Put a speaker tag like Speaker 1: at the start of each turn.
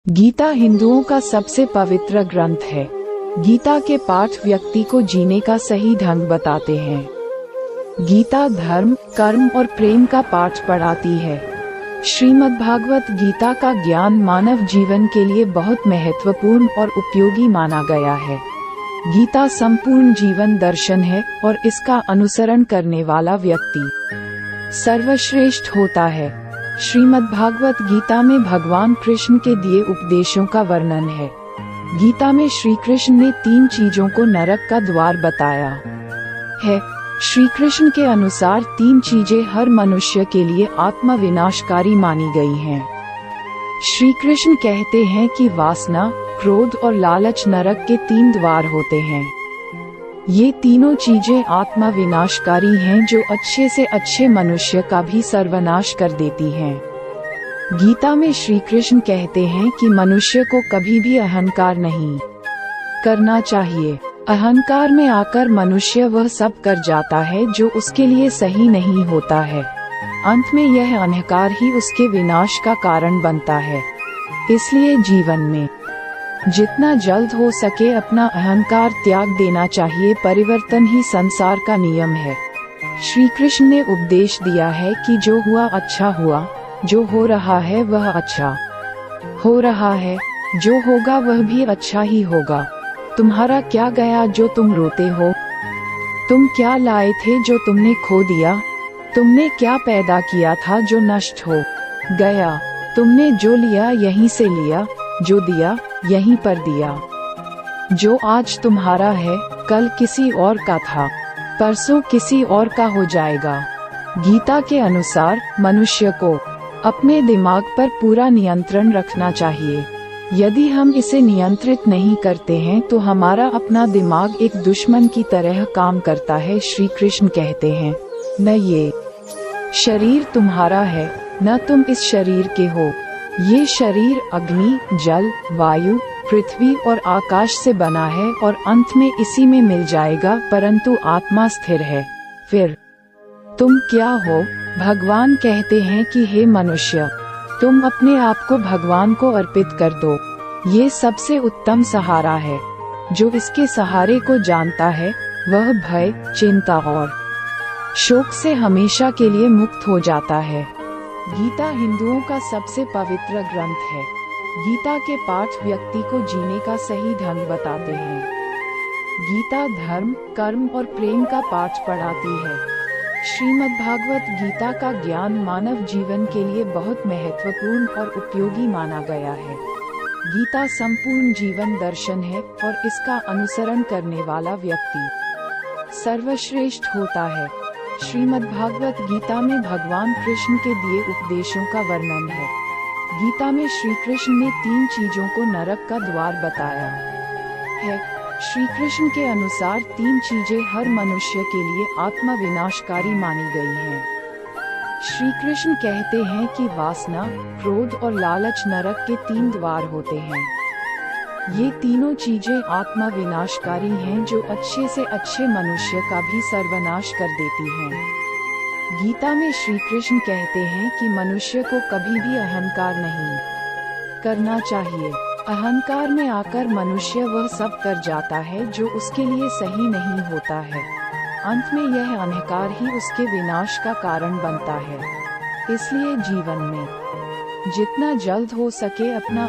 Speaker 1: गीता हिंदुओं का सबसे पवित्र ग्रंथ है। गीता के पाठ व्यक्ति को जीने का सही ढंग बताते हैं। गीता धर्म, कर्म और प्रेम का पाठ पढ़ाती है। श्रीमद्भागवत गीता का ज्ञान मानव जीवन के लिए बहुत महत्वपूर्ण और उपयोगी माना गया है। गीता संपूर्ण जीवन दर्शन है और इसका अनुसरण करने वाला व्यक्ति सर्वश्रेष्ठ होता है। श्रीमद्भागवत गीता में भगवान कृष्ण के दिए उपदेशों का वर्णन है। गीता में श्री कृष्ण ने 3 चीजों को नरक का द्वार बताया है। श्री कृष्ण के अनुसार 3 चीजें हर मनुष्य के लिए आत्म विनाशकारी मानी गई हैं। श्री कृष्ण कहते हैं कि वासना, क्रोध और लालच नरक के 3 द्वार होते हैं। ये तीनों चीजें आत्मा विनाशकारी हैं जो अच्छे से अच्छे मनुष्य का भी सर्वनाश कर देती हैं। गीता में श्री कृष्ण कहते हैं कि मनुष्य को कभी भी अहंकार नहीं करना चाहिए। अहंकार में आकर मनुष्य वह सब कर जाता है जो उसके लिए सही नहीं होता है। अंत में यह अहंकार ही उसके विनाश का कारण बनता है। इसलिए जीवन में जितना जल्द हो सके अपना अहंकार त्याग देना चाहिए। परिवर्तन ही संसार का नियम है। श्री कृष्ण ने उपदेश दिया है कि जो हुआ अच्छा हुआ, जो हो रहा है वह अच्छा हो रहा है, जो होगा वह भी अच्छा ही होगा। तुम्हारा क्या गया जो तुम रोते हो? तुम क्या लाए थे जो तुमने खो दिया? तुमने क्या पैदा किया था जो नष्ट हो गया? तुमने जो लिया यहीं से लिया, जो दिया यहीं पर दिया। जो आज तुम्हारा है कल किसी और का था, परसों किसी और का हो जाएगा। गीता के अनुसार मनुष्य को अपने दिमाग पर पूरा नियंत्रण रखना चाहिए। यदि हम इसे नियंत्रित नहीं करते हैं तो हमारा अपना दिमाग एक दुश्मन की तरह काम करता है। श्री कृष्ण कहते हैं, न ये शरीर तुम्हारा है, न तुम इस शरीर के हो। ये शरीर अग्नि, जल, वायु, पृथ्वी और आकाश से बना है और अंत में इसी में मिल जाएगा, परंतु आत्मा स्थिर है। फिर तुम क्या हो? भगवान कहते हैं कि हे मनुष्य, तुम अपने आप को भगवान को अर्पित कर दो। ये सबसे उत्तम सहारा है। जो इसके सहारे को जानता है वह भय, चिंता और शोक से हमेशा के लिए मुक्त हो जाता है। गीता हिंदुओं का सबसे पवित्र ग्रंथ है। गीता के पाठ व्यक्ति को जीने का सही ढंग बताते हैं। गीता धर्म, कर्म और प्रेम का पाठ पढ़ाती है। श्रीमद्भागवत गीता का ज्ञान मानव जीवन के लिए बहुत महत्वपूर्ण और उपयोगी माना गया है। गीता संपूर्ण जीवन दर्शन है और इसका अनुसरण करने वाला व्यक्ति सर्वश्रेष्ठ होता है। श्रीमद्भागवत गीता में भगवान कृष्ण के दिए उपदेशों का वर्णन है। गीता में श्री कृष्ण ने 3 चीजों को नरक का द्वार बताया है। श्री कृष्ण के अनुसार 3 चीजें हर मनुष्य के लिए आत्म विनाशकारी मानी गई हैं। श्री कृष्ण कहते हैं कि वासना, क्रोध और लालच नरक के 3 द्वार होते हैं। ये तीनों चीजें आत्मा विनाशकारी हैं जो अच्छे से अच्छे मनुष्य का भी सर्वनाश कर देती हैं। गीता में श्री कृष्ण कहते हैं कि मनुष्य को कभी भी अहंकार नहीं करना चाहिए। अहंकार में आकर मनुष्य वह सब कर जाता है जो उसके लिए सही नहीं होता है। अंत में यह अहंकार ही उसके विनाश का कारण बनता है। इसलिए जीवन में जितना जल्द हो सके अपना